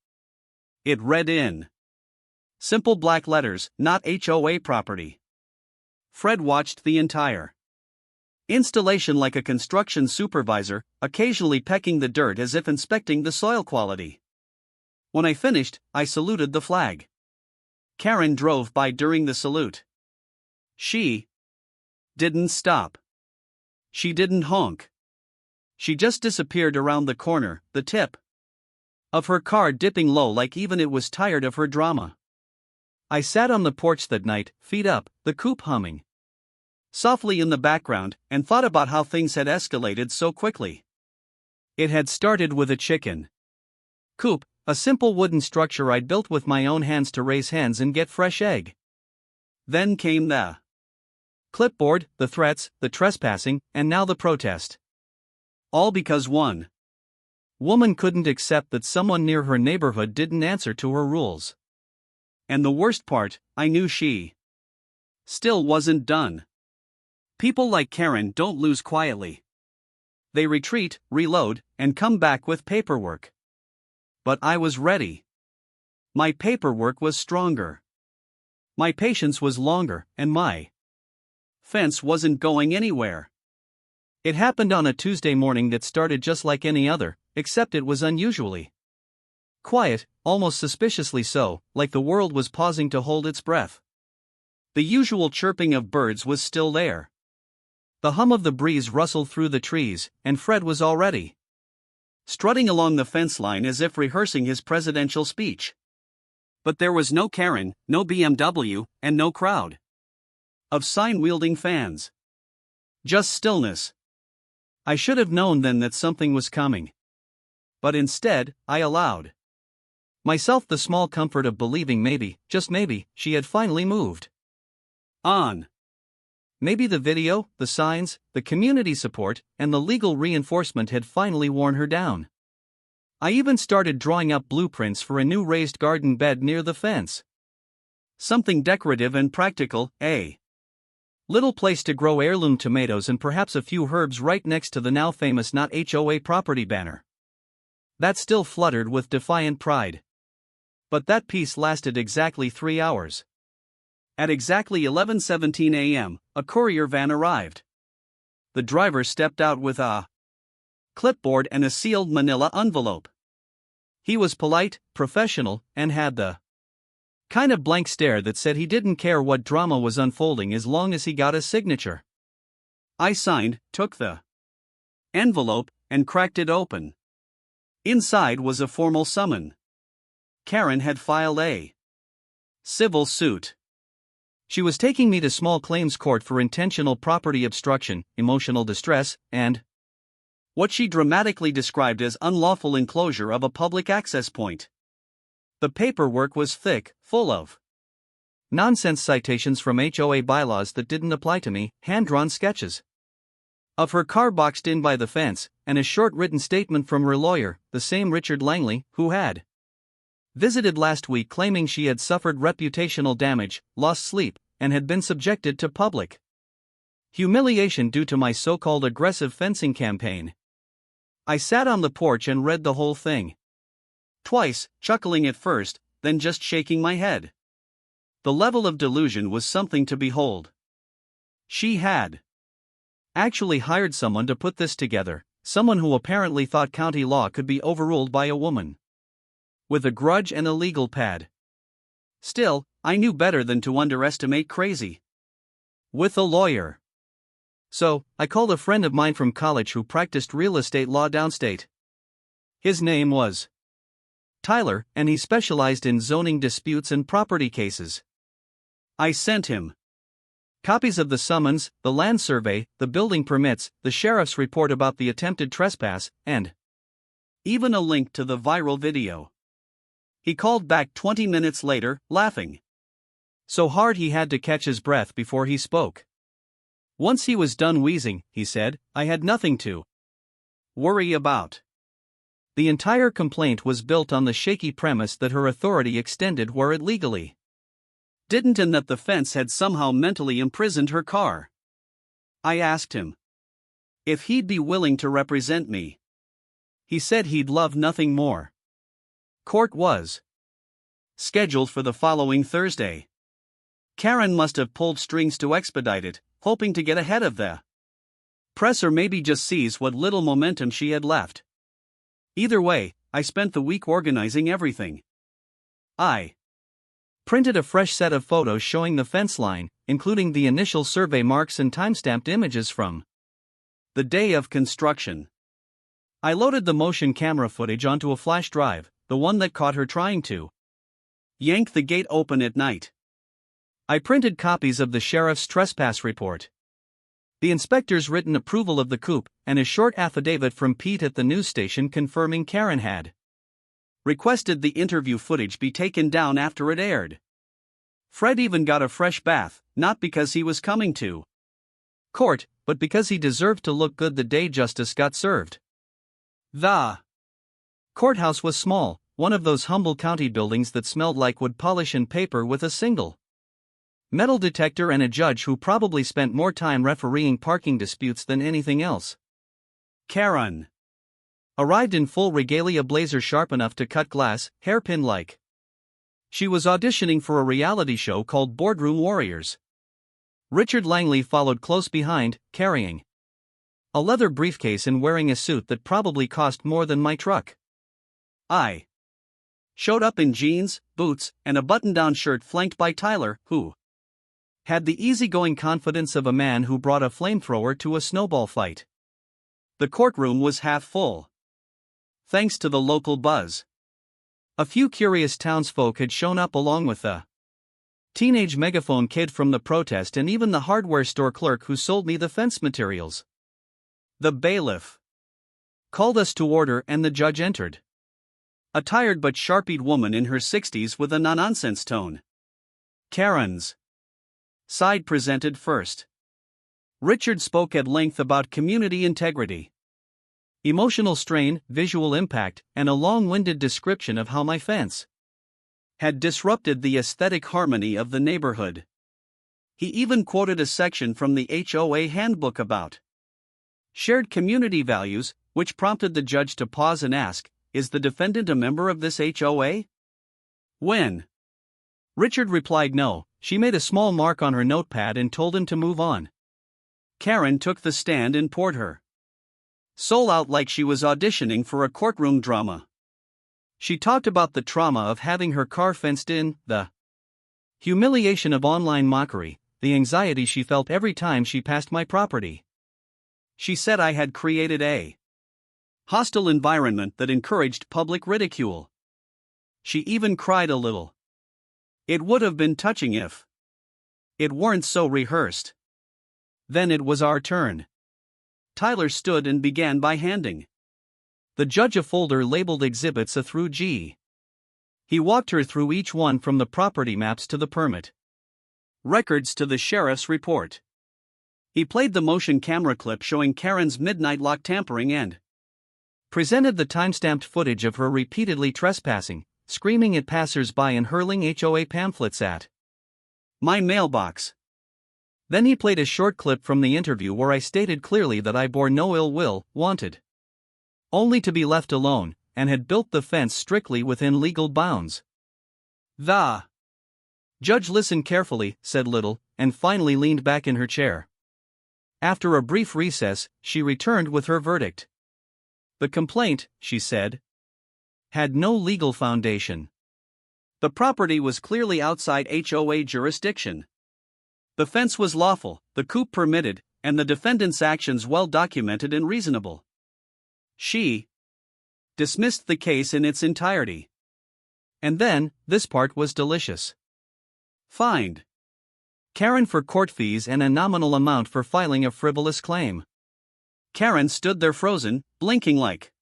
It read in simple black letters, "Not HOA property." Fred watched the entire installation like a construction supervisor, occasionally pecking the dirt as if inspecting the soil quality. When I finished, I saluted the flag. Karen drove by during the salute. She didn't stop. She didn't honk. She just disappeared around the corner, the tip of her car dipping low like even it was tired of her drama. I sat on the porch that night, feet up, the Coop humming softly in the background, and thought about how things had escalated so quickly. It had started with a chicken coop, a simple wooden structure I'd built with my own hands to raise hens and get fresh egg. Then came the clipboard, the threats, the trespassing, and now the protest. All because one woman couldn't accept that someone near her neighborhood didn't answer to her rules. And the worst part, I knew she still wasn't done. People like Karen don't lose quietly. They retreat, reload, and come back with paperwork. But I was ready. My paperwork was stronger. My patience was longer, and my fence wasn't going anywhere. It happened on a Tuesday morning that started just like any other, except it was unusually quiet, almost suspiciously so, like the world was pausing to hold its breath. The usual chirping of birds was still there. The hum of the breeze rustled through the trees, and Fred was already strutting along the fence line as if rehearsing his presidential speech. But there was no Karen, no BMW, and no crowd of sign-wielding fans. Just stillness. I should have known then that something was coming. But instead, I allowed myself the small comfort of believing maybe, just maybe, she had finally moved on. Maybe the video, the signs, the community support, and the legal reinforcement had finally worn her down. I even started drawing up blueprints for a new raised garden bed near the fence. Something decorative and practical, a little place to grow heirloom tomatoes and perhaps a few herbs right next to the now famous Not HOA property banner. That still fluttered with defiant pride. But that piece lasted exactly 3 hours. At exactly 11:17 a.m., a courier van arrived. The driver stepped out with a clipboard and a sealed manila envelope. He was polite, professional, and had the kind of blank stare that said he didn't care what drama was unfolding as long as he got a signature. I signed, took the envelope, and cracked it open. Inside was a formal summon. Karen had filed a civil suit. She was taking me to small claims court for intentional property obstruction, emotional distress, and what she dramatically described as unlawful enclosure of a public access point. The paperwork was thick, full of nonsense citations from HOA bylaws that didn't apply to me, hand-drawn sketches of her car boxed in by the fence, and a short written statement from her lawyer, the same Richard Langley, who had visited last week claiming she had suffered reputational damage, lost sleep, and had been subjected to public humiliation due to my so-called aggressive fencing campaign. I sat on the porch and read the whole thing. Twice, chuckling at first, then just shaking my head. The level of delusion was something to behold. She had actually hired someone to put this together, someone who apparently thought county law could be overruled by a woman with a grudge and a legal pad. Still, I knew better than to underestimate crazy with a lawyer. So, I called a friend of mine from college who practiced real estate law downstate. His name was Tyler, and he specialized in zoning disputes and property cases. I sent him copies of the summons, the land survey, the building permits, the sheriff's report about the attempted trespass, and even a link to the viral video. He called back 20 minutes later, laughing so hard he had to catch his breath before he spoke. Once he was done wheezing, he said, I had nothing to worry about. The entire complaint was built on the shaky premise that her authority extended where it legally didn't, and that the fence had somehow mentally imprisoned her car. I asked him if he'd be willing to represent me. He said he'd love nothing more. Court was scheduled for the following Thursday. Karen must have pulled strings to expedite it, hoping to get ahead of the press, or maybe just seize what little momentum she had left. Either way, I spent the week organizing everything. I printed a fresh set of photos showing the fence line, including the initial survey marks and timestamped images from the day of construction. I loaded the motion camera footage onto a flash drive, the one that caught her trying to yank the gate open at night. I printed copies of the sheriff's trespass report, the inspector's written approval of the Coop, and a short affidavit from Pete at the news station confirming Karen had requested the interview footage be taken down after it aired. Fred even got a fresh bath, not because he was coming to court, but because he deserved to look good the day justice got served. The courthouse was small, one of those humble county buildings that smelled like wood polish and paper, with a single metal detector and a judge who probably spent more time refereeing parking disputes than anything else. Karen arrived in full regalia, blazer sharp enough to cut glass, hairpin-like. She was auditioning for a reality show called Boardroom Warriors. Richard Langley followed close behind, carrying a leather briefcase and wearing a suit that probably cost more than my truck. I showed up in jeans, boots, and a button-down shirt, flanked by Tyler, who had the easygoing confidence of a man who brought a flamethrower to a snowball fight. The courtroom was half full, thanks to the local buzz. A few curious townsfolk had shown up, along with the teenage megaphone kid from the protest and even the hardware store clerk who sold me the fence materials. The bailiff called us to order and the judge entered. A tired but sharp-eyed woman in her 60s with a no-nonsense tone. Karen's side presented first. Richard spoke at length about community integrity, emotional strain, visual impact, and a long-winded description of how my fence had disrupted the aesthetic harmony of the neighborhood. He even quoted a section from the HOA handbook about shared community values, which prompted the judge to pause and ask, "Is the defendant a member of this HOA?" When Richard replied no, she made a small mark on her notepad and told him to move on. Karen took the stand and poured her soul out like she was auditioning for a courtroom drama. She talked about the trauma of having her car fenced in, the humiliation of online mockery, the anxiety she felt every time she passed my property. She said I had created a hostile environment that encouraged public ridicule. She even cried a little. It would have been touching if it weren't so rehearsed. Then it was our turn. Tyler stood and began by handing the judge a folder labeled Exhibits A through G. He walked her through each one, from the property maps to the permit records to the sheriff's report. He played the motion camera clip showing Karen's midnight lock tampering and presented the time-stamped footage of her repeatedly trespassing, screaming at passers-by and hurling HOA pamphlets at My mailbox. Then he played a short clip from the interview where I stated clearly that I bore no ill will, wanted only to be left alone, and had built the fence strictly within legal bounds. The judge listened carefully, said little, and finally leaned back in her chair. After a brief recess, she returned with her verdict. The complaint, she said, had no legal foundation. The property was clearly outside HOA jurisdiction. The fence was lawful, the coop permitted, and the defendant's actions well documented and reasonable. She dismissed the case in its entirety. And then, this part was delicious. Fined Karen for court fees and a nominal amount for filing a frivolous claim. Karen stood there frozen, blinking like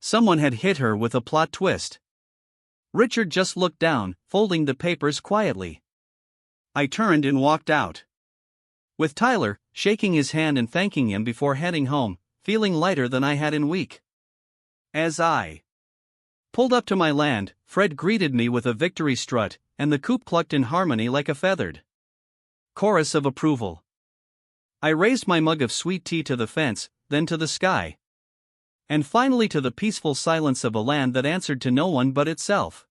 someone had hit her with a plot twist. Richard just looked down, folding the papers quietly. I turned and walked out. With Tyler, shaking his hand and thanking him before heading home, feeling lighter than I had in week. As I pulled up to my land, Fred greeted me with a victory strut, and the coop clucked in harmony like a feathered chorus of approval. I raised my mug of sweet tea to the fence, then to the sky, and finally to the peaceful silence of a land that answered to no one but itself.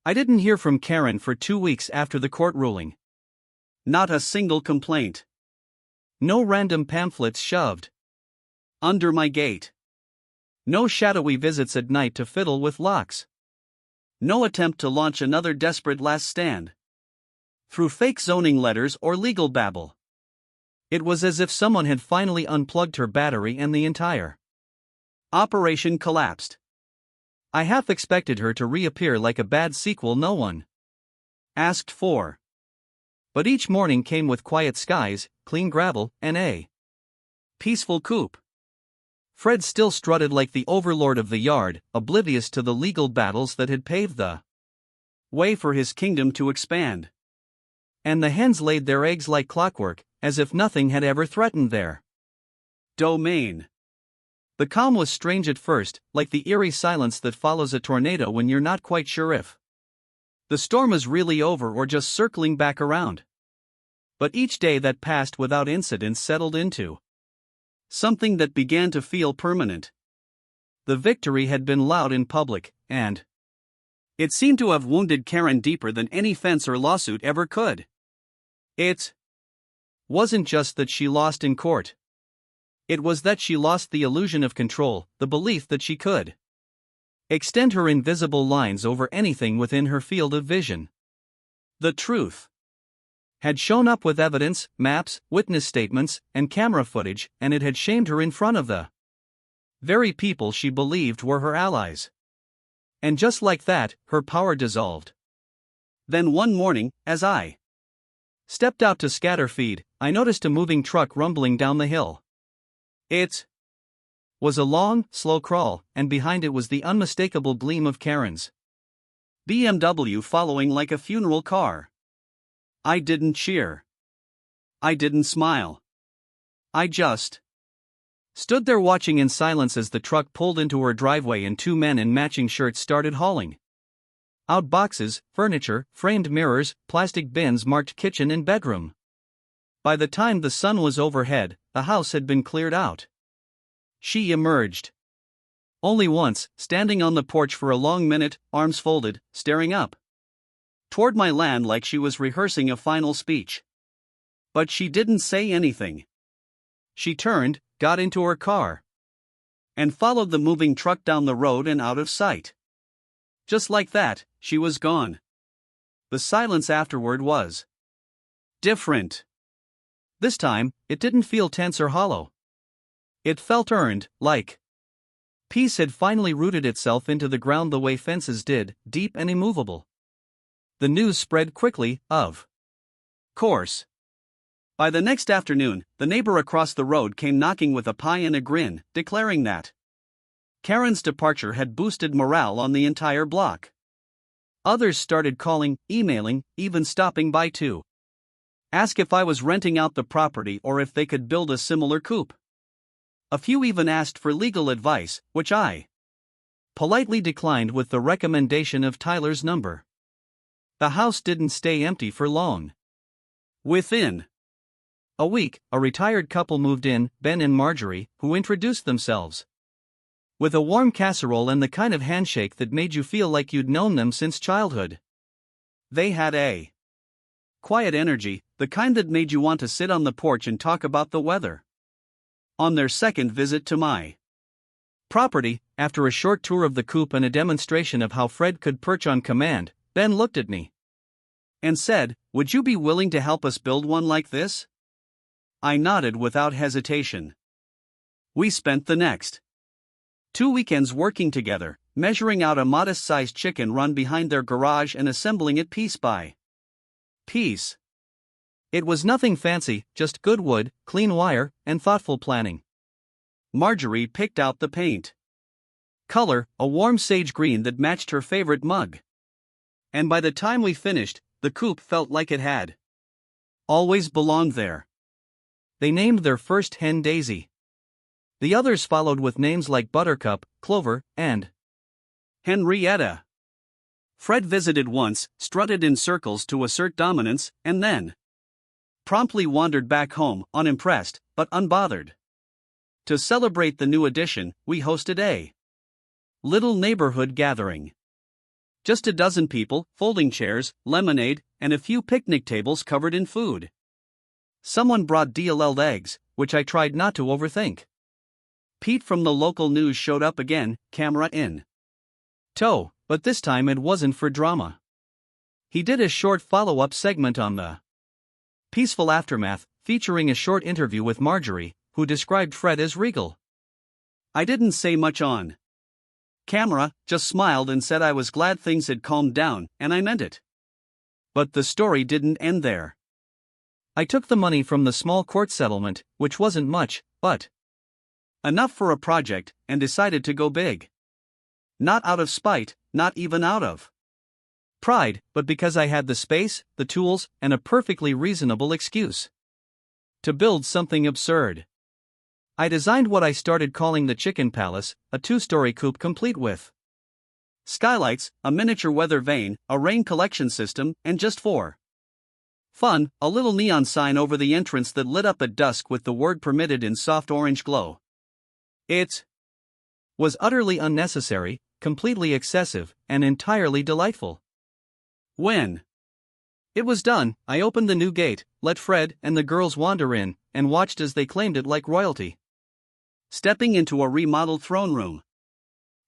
I didn't hear from Karen for 2 weeks after the court ruling. Not a single complaint. No random pamphlets shoved under my gate. No shadowy visits at night to fiddle with locks. No attempt to launch another desperate last stand through fake zoning letters or legal babble. It was as if someone had finally unplugged her battery and the entire operation collapsed. I half expected her to reappear like a bad sequel no one asked for. But each morning came with quiet skies, clean gravel, and a peaceful coop. Fred still strutted like the overlord of the yard, oblivious to the legal battles that had paved the way for his kingdom to expand. And the hens laid their eggs like clockwork, as if nothing had ever threatened their domain. The calm was strange at first, like the eerie silence that follows a tornado when you're not quite sure if the storm is really over or just circling back around. But each day that passed without incident settled into something that began to feel permanent. The victory had been loud in public, and it seemed to have wounded Karen deeper than any fence or lawsuit ever could. It wasn't just that she lost in court. It was that she lost the illusion of control, the belief that she could extend her invisible lines over anything within her field of vision. The truth had shown up with evidence, maps, witness statements, and camera footage, and it had shamed her in front of the very people she believed were her allies. And just like that, her power dissolved. Then one morning, as I stepped out to scatter feed, I noticed a moving truck rumbling down the hill. It was a long, slow crawl, and behind it was the unmistakable gleam of Karen's BMW following like a funeral car. I didn't cheer. I didn't smile. I just stood there watching in silence as the truck pulled into her driveway and 2 men in matching shirts started hauling out boxes, furniture, framed mirrors, plastic bins marked kitchen and bedroom. By the time the sun was overhead, the house had been cleared out. She emerged. Only once, standing on the porch for a long minute, arms folded, staring up toward my land like she was rehearsing a final speech. But she didn't say anything. She turned, got into her car, and followed the moving truck down the road and out of sight. Just like that, she was gone. The silence afterward was different. This time, it didn't feel tense or hollow. It felt earned, like peace had finally rooted itself into the ground the way fences did, deep and immovable. The news spread quickly, of course. By the next afternoon, the neighbor across the road came knocking with a pie and a grin, declaring that Karen's departure had boosted morale on the entire block. Others started calling, emailing, even stopping by to ask if I was renting out the property or if they could build a similar coop. A few even asked for legal advice, which I politely declined with the recommendation of Tyler's number. the house didn't stay empty for long. Within a week, a retired couple moved in, Ben and Marjorie, who introduced themselves with a warm casserole and the kind of handshake that made you feel like you'd known them since childhood. They had a quiet energy, the kind that made you want to sit on the porch and talk about the weather. On their second visit to my property, after a short tour of the coop and a demonstration of how Fred could perch on command, Ben looked at me and said, "Would you be willing to help us build one like this?" I nodded without hesitation. We spent the next 2 weekends working together, measuring out a modest-sized chicken run behind their garage and assembling it piece by piece. It was nothing fancy, just good wood, clean wire, and thoughtful planning. Marjorie picked out the paint color, a warm sage green that matched her favorite mug. And by the time we finished, the coop felt like it had always belonged there. They named their first hen Daisy. The others followed with names like Buttercup, Clover, and Henrietta. Fred visited once, strutted in circles to assert dominance, and then promptly wandered back home, unimpressed, but unbothered. To celebrate the new addition, we hosted a little neighborhood gathering. Just a dozen people, folding chairs, lemonade, and a few picnic tables covered in food. Someone brought DLL'd eggs, which I tried not to overthink. Pete from the local news showed up again, camera in tow, but this time it wasn't for drama. He did a short follow-up segment on the peaceful aftermath, featuring a short interview with Marjorie, who described Fred as regal. I didn't say much on camera, just smiled and said I was glad things had calmed down, and I meant it. But the story didn't end there. I took the money from the small court settlement, which wasn't much, but enough for a project, and decided to go big. Not out of spite, not even out of pride, but because I had the space, the tools, and a perfectly reasonable excuse to build something absurd. I designed what I started calling the Chicken Palace, a 2-story coop complete with skylights, a miniature weather vane, a rain collection system, and just for fun, a little neon sign over the entrance that lit up at dusk with the word permitted in soft orange glow. It was utterly unnecessary, completely excessive, and entirely delightful. When it was done, I opened the new gate, let Fred and the girls wander in, and watched as they claimed it like royalty. Stepping into a remodeled throne room,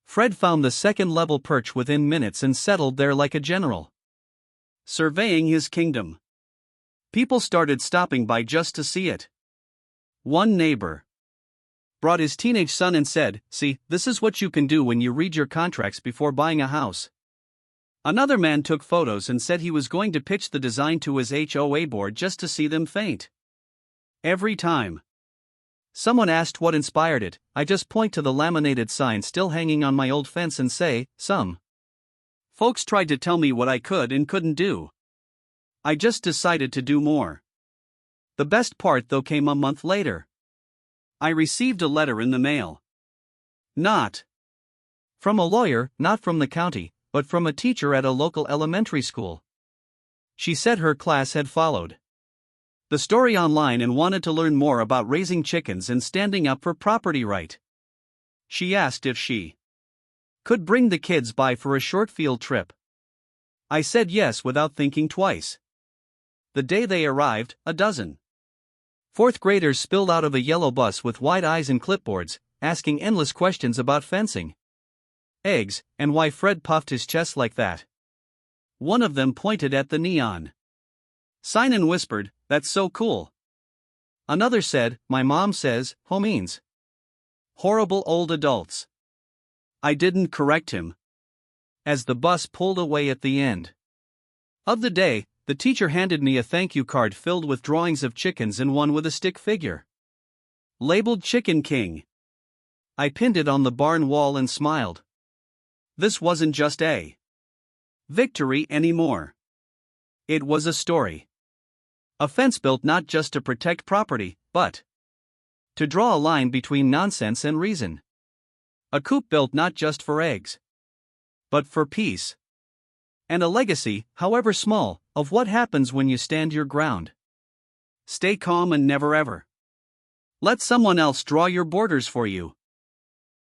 Fred found the second-level perch within minutes and settled there like a general, surveying his kingdom. People started stopping by just to see it. One neighbor brought his teenage son and said, "See, this is what you can do when you read your contracts before buying a house." Another man took photos and said he was going to pitch the design to his HOA board just to see them faint. Every time someone asked what inspired it, I just point to the laminated sign still hanging on my old fence and say, "Some folks tried to tell me what I could and couldn't do. I just decided to do more." The best part though came a month later. I received a letter in the mail. Not from a lawyer, not from the county, but from a teacher at a local elementary school. She said her class had followed the story online and wanted to learn more about raising chickens and standing up for property right. She asked if she could bring the kids by for a short field trip. I said yes without thinking twice. The day they arrived, a dozen fourth graders spilled out of a yellow bus with wide eyes and clipboards, asking endless questions about fencing, eggs, and why Fred puffed his chest like that. One of them pointed at the neon sign and whispered, "That's so cool." Another said, "My mom says, ho means horrible old adults." I didn't correct him. As the bus pulled away at the end of the day, the teacher handed me a thank you card filled with drawings of chickens and one with a stick figure labeled Chicken King. I pinned it on the barn wall and smiled. This wasn't just a victory anymore. It was a story. A fence built not just to protect property, but to draw a line between nonsense and reason. A coop built not just for eggs, but for peace. And a legacy, however small, of what happens when you stand your ground. Stay calm and never ever let someone else draw your borders for you.